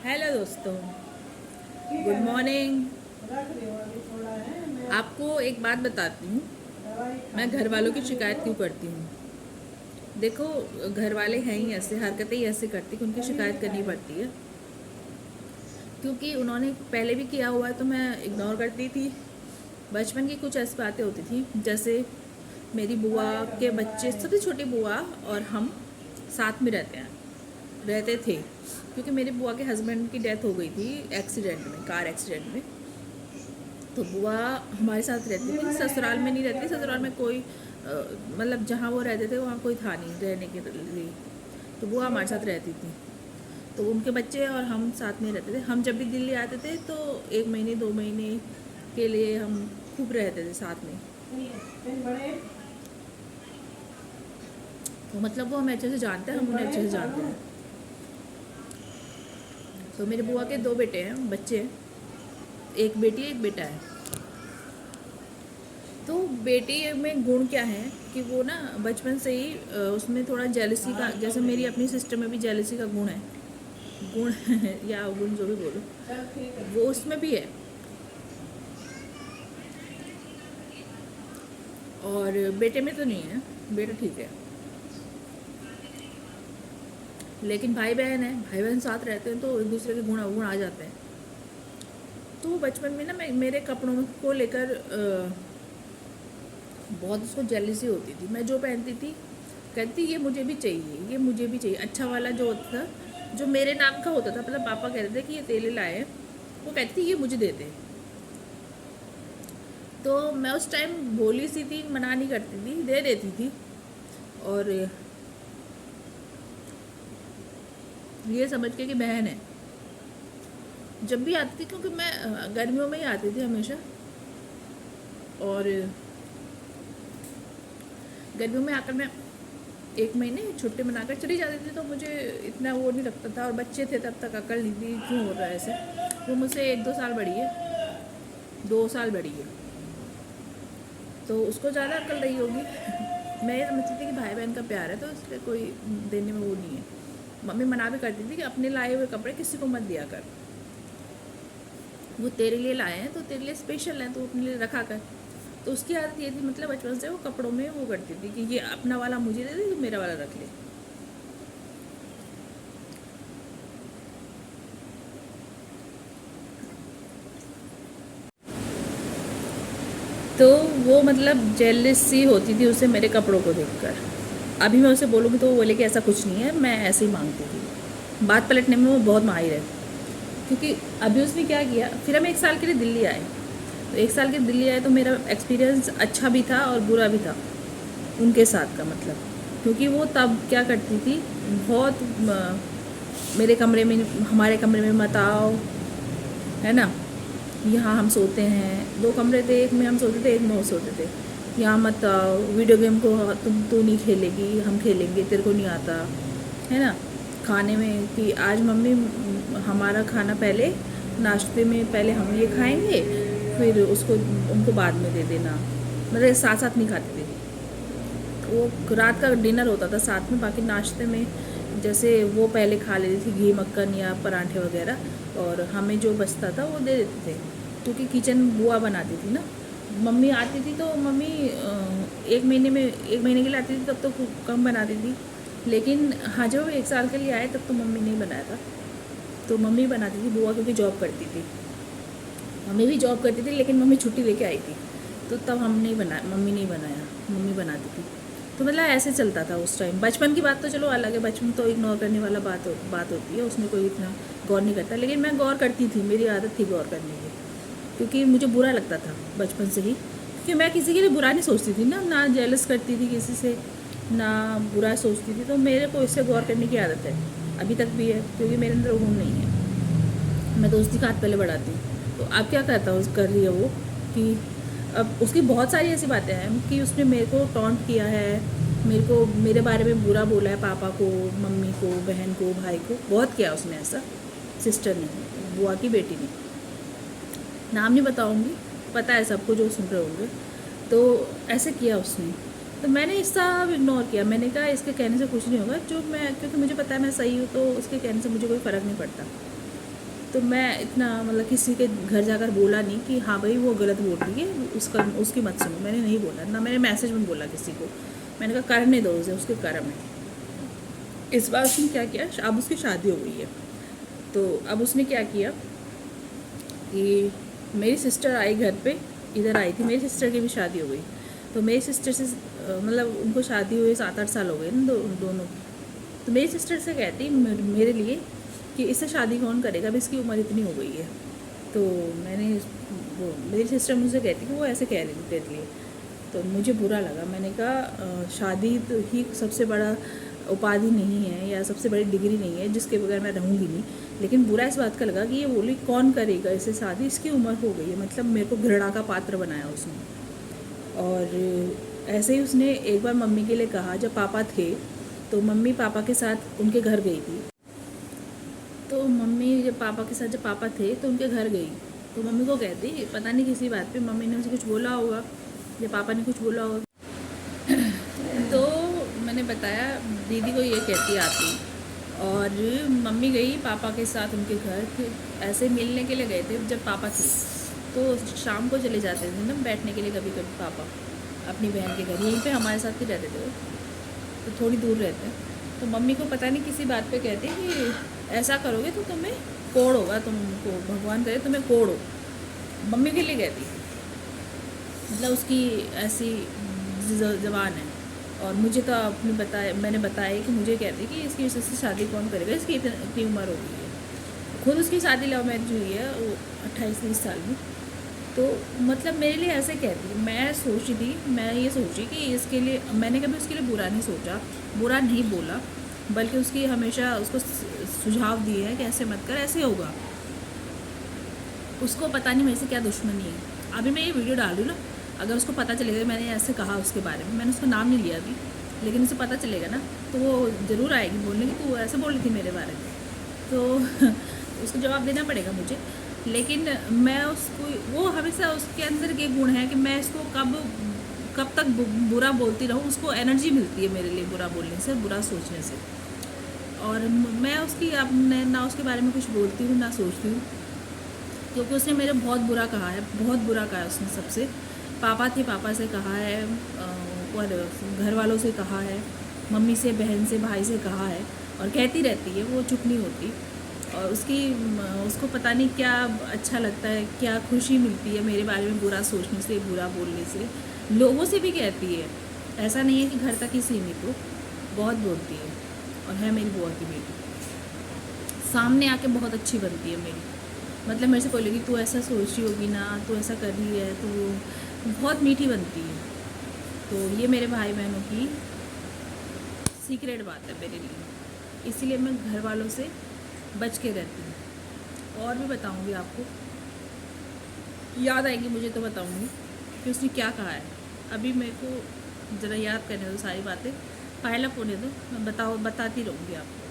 Hello दोस्तों, good morning. आपको एक बात बताती हूँ, मैं घर वालों की शिकायत क्यों करती हूँ। देखो, घर वाले हैं ही ऐसे, हरकतें ही ऐसे करती कि उनकी शिकायत करनी पड़ती है, क्योंकि उन्होंने पहले भी किया हुआ है तो मैं इग्नोर करती थी। बचपन की कुछ ऐसी बातें होती थी, जैसे मेरी बुआ के बच्चे, सबसे छोटी बुआ और हम साथ में रहते थे, क्योंकि मेरी बुआ के हस्बैंड की डेथ हो गई थी एक्सीडेंट में, कार एक्सीडेंट में। तो बुआ हमारे साथ रहती थी, ससुराल में नहीं रहती। ससुराल में कोई मतलब जहाँ वो रहते थे वहाँ कोई था नहीं रहने के लिए, तो बुआ हमारे साथ रहती थी। तो उनके बच्चे और हम साथ में रहते थे। हम जब भी दिल्ली आते थे तो 1 महीने 2 महीने के लिए हम खूब रहते थे साथ में। तो मतलब वो हमें अच्छे से जानते हैं, हम उन्हें अच्छे से जानते हैं। तो मेरे बुआ के 2 बेटे हैं, बच्चे हैं, एक बेटी एक बेटा है। तो बेटी में गुण क्या है कि वो ना बचपन से ही उसमें थोड़ा जेलसी का, जैसे मेरी अपनी सिस्टर में भी जेलसी का गुण है, गुण या गुण जो भी बोलो, वो उसमें भी है। और बेटे में तो नहीं है, बेटा ठीक है। लेकिन भाई बहन है, भाई बहन साथ रहते हैं तो एक दूसरे के गुण अवगुण आ जाते हैं। तो बचपन में ना मैं मेरे कपड़ों को लेकर बहुत उसको जेलसी होती थी। मैं जो पहनती थी कहती ये मुझे भी चाहिए, ये मुझे भी चाहिए। अच्छा वाला जो होता था, जो मेरे नाम का होता था, मतलब पापा कहते थे कि ये तेले लाए हैं, वो कहती थी ये मुझे दे दे। तो मैं उस टाइम भोली सी थी, मना नहीं करती थी, दे देती थी। और ये समझ के कि बहन है, जब भी आती थी, क्योंकि मैं गर्मियों में ही आती थी हमेशा, और गर्मियों में आकर मैं 1 महीने छुट्टी मनाकर चली जाती थी। तो मुझे इतना वो नहीं लगता था, और बच्चे थे तब तक, अकल नहीं थी क्यों हो रहा है ऐसे। वो मुझसे 1-2 साल बड़ी है, 2 साल बड़ी है, तो उसको ज़्यादा अकल रही होगी। मैं ये समझती थी कि भाई बहन का प्यार है तो इसलिए कोई देने में वो नहीं है। मम्मी मना भी करती थी कि अपने लाए हुए कपड़े किसी को मत दिया कर, वो तेरे लिए लाए हैं तो तेरे लिए स्पेशल हैं, तो अपने लिए रखा कर। तो उसकी आदत ये थी, मतलब बचपन से वो कपड़ों में वो करती थी कि ये अपना वाला मुझे दे दे, तो मेरा वाला रख ले। तो वो मतलब जेलसी होती थी उसे मेरे कपड़ों को देखकर। अभी मैं उसे बोलूँगी तो वो बोले कि ऐसा कुछ नहीं है, मैं ऐसे ही मांगती थी। बात पलटने में वो बहुत माहिर है, क्योंकि अभी उसने क्या किया, फिर हम 1 साल के लिए दिल्ली आए। तो 1 साल के दिल्ली आए तो मेरा एक्सपीरियंस अच्छा भी था और बुरा भी था उनके साथ का, मतलब क्योंकि वो तब क्या करती थी, बहुत मेरे कमरे में, हमारे कमरे में मत आओ, है ना, यहाँ हम सोते हैं, 2 कमरे थे, एक में हम सोते थे, एक में वो सोते थे, यहाँ मत आओ, वीडियो गेम को तू नहीं खेलेगी, हम खेलेंगे, तेरे को नहीं आता, है ना। खाने में कि आज मम्मी हमारा खाना पहले, नाश्ते में पहले हम ये खाएंगे, फिर उसको उनको बाद में दे देना, मतलब साथ साथ नहीं खाते थे। वो रात का डिनर होता था साथ में, बाकी नाश्ते में जैसे वो पहले खा लेती थी घी मक्खन या पराठे वगैरह, और हमें जो बचता था वो दे देते थे, क्योंकि किचन बुआ बनाती थी ना। मम्मी आती थी तो मम्मी 1 महीने के लिए आती थी, तब तो कम बनाती थी। लेकिन हाँ, जब 1 साल के लिए आए तब तो मम्मी नहीं बनाया था, तो मम्मी बनाती थी, बुआ क्योंकि जॉब करती थी। मम्मी भी जॉब करती थी, लेकिन मम्मी छुट्टी लेके आई थी, तो तब हम नहीं बनाया, मम्मी नहीं बनाया, मम्मी बनाती थी। तो मतलब ऐसे चलता था उस टाइम। बचपन की बात तो चलो अलग है, बचपन तो इग्नोर करने वाला बात होती है, उसमें कोई इतना गौर नहीं करता। लेकिन मैं गौर करती थी, मेरी आदत थी गौर करने की, क्योंकि मुझे बुरा लगता था बचपन से ही, क्योंकि मैं किसी के लिए बुरा नहीं सोचती थी ना जेलस करती थी किसी से, ना बुरा सोचती थी। तो मेरे को इससे गौर करने की आदत है, अभी तक भी है, क्योंकि मेरे अंदर गुण नहीं है। मैं दोस्ती का हाथ पहले बढ़ाती हूँ। तो अब क्या करता हूँ, कर रही है वो कि अब उसकी बहुत सारी ऐसी बातें हैं कि उसने मेरे को टॉन्ट किया है, मेरे को मेरे बारे में बुरा बोला है, पापा को, मम्मी को, बहन को, भाई को, बहुत किया उसने ऐसा। सिस्टर ने, बुआ की बेटी ने, नाम नहीं बताऊंगी, पता है सबको जो सुन रहे होंगे। तो ऐसे किया उसने, तो मैंने इस सब इग्नोर किया। मैंने कहा इसके कहने से कुछ नहीं होगा, जो मैं, क्योंकि मुझे पता है मैं सही हूँ, तो उसके कहने से मुझे कोई फ़र्क नहीं पड़ता। तो मैं इतना मतलब किसी के घर जाकर बोला नहीं कि हाँ भाई वो गलत बोल रही है, उसकी मत सुनो, मैंने नहीं बोला ना, मैंने मैसेज में बोला किसी को। मैंने कहा करने दो उसे, उसके कर्म है। इस बार उसने क्या किया, अब उसकी शादी हो गई है, तो अब उसने क्या किया कि मेरी सिस्टर आई घर पे, इधर आई थी, मेरी सिस्टर की भी शादी हो गई। तो मेरी सिस्टर से मतलब उनको शादी हुई 7-8 साल हो गए ना दोनों। तो मेरी सिस्टर से कहती मेरे लिए कि इससे शादी कौन करेगा, अभी इसकी उम्र इतनी हो गई है। तो मैंने वो मेरी सिस्टर मुझसे कहती कि वो ऐसे कह रही थी तेरे लिए। तो मुझे बुरा लगा। मैंने कहा शादी तो ही सबसे बड़ा उपाधि नहीं है या सबसे बड़ी डिग्री नहीं है जिसके बगैर मैं रहूँगी नहीं। लेकिन बुरा इस बात का लगा कि ये बोली कौन करेगा इससे शादी, इसकी उम्र हो गई है, मतलब मेरे को घृणा का पात्र बनाया उसने। और ऐसे ही उसने एक बार मम्मी के लिए कहा, जब पापा थे तो मम्मी पापा के साथ उनके घर गई थी। तो मम्मी जब पापा थे तो उनके घर गई, तो मम्मी को कहती पता नहीं किसी बात पे मम्मी ने उसे कुछ बोला होगा या पापा ने कुछ बोला होगा। तो मैंने बताया दीदी को ये कहती आती, और मम्मी गई पापा के साथ उनके घर, ऐसे मिलने के लिए गए थे जब पापा थे। तो शाम को चले जाते थे ना बैठने के लिए कभी कभी पापा अपनी बहन के घर, यहीं पे हमारे साथ ही रहते थे वो, तो थोड़ी दूर रहते हैं। तो मम्मी को पता नहीं किसी बात पे कहते कि ऐसा करोगे तो तुम्हें कोड़ होगा, तुमको भगवान करे तुम्हें कोड़ हो। मम्मी के लिए कहती, मतलब उसकी ऐसी जबान है। और मुझे तो मैंने बताया कि मुझे कहती कि इसकी वजह से शादी कौन करेगा, इसकी इतनी उम्र हो गई है। खुद उसकी शादी लव मैरिज हुई है वो 28-30 साल में। तो मतलब मेरे लिए ऐसे कहती, मैं ये सोची कि इसके लिए मैंने कभी उसके लिए बुरा नहीं सोचा, बुरा नहीं बोला, बल्कि उसकी हमेशा उसको सुझाव दिए हैं कि ऐसे मत कर, ऐसे होगा। उसको पता नहीं मेरे से क्या दुश्मनी है। अभी मैं ये वीडियो डाल रही हूँ ना, अगर उसको पता चलेगा मैंने ऐसे कहा उसके बारे में, मैंने उसका नाम नहीं लिया अभी, लेकिन उसे पता चलेगा ना तो वो ज़रूर आएगी बोलने की तू ऐसे बोल रही थी मेरे बारे में। तो उसको जवाब देना पड़ेगा मुझे। लेकिन मैं उसको, वो हमेशा उसके अंदर ये गुण है कि मैं इसको कब तक बुरा बोलती रहूँ, उसको एनर्जी मिलती है मेरे लिए बुरा बोलने से, बुरा सोचने से। और मैं उसकी अब ना उसके बारे में कुछ बोलती हूँ ना सोचती हूँ, क्योंकि उसने मेरे बहुत बुरा कहा है, बहुत बुरा कहा है उसने सबसे। पापा थे, पापा से कहा है, और घर वालों से कहा है, मम्मी से, बहन से, भाई से कहा है, और कहती रहती है, वो चुप नहीं होती। और उसको पता नहीं क्या अच्छा लगता है, क्या खुशी मिलती है मेरे बारे में बुरा सोचने से, बुरा बोलने से। लोगों से भी कहती है, ऐसा नहीं है कि घर तक ही सीमित हो, बहुत बोलती है। और है मेरी बुआ की बेटी, सामने आके बहुत अच्छी बनती है मेरी, मतलब मेरे से बोलेगी तू ऐसा सोच रही होगी ना, तू ऐसा कर रही है, तो बहुत मीठी बनती है। तो ये मेरे भाई बहनों की सीक्रेट बात है मेरे लिए, इसीलिए मैं घर वालों से बच के रहती हूँ। और भी बताऊँगी आपको, याद आएगी मुझे तो बताऊँगी कि उसने क्या कहा है। अभी मेरे को ज़रा याद करने दो सारी बातें, पायल अप होने दो, मैं बताती रहूँगी आपको।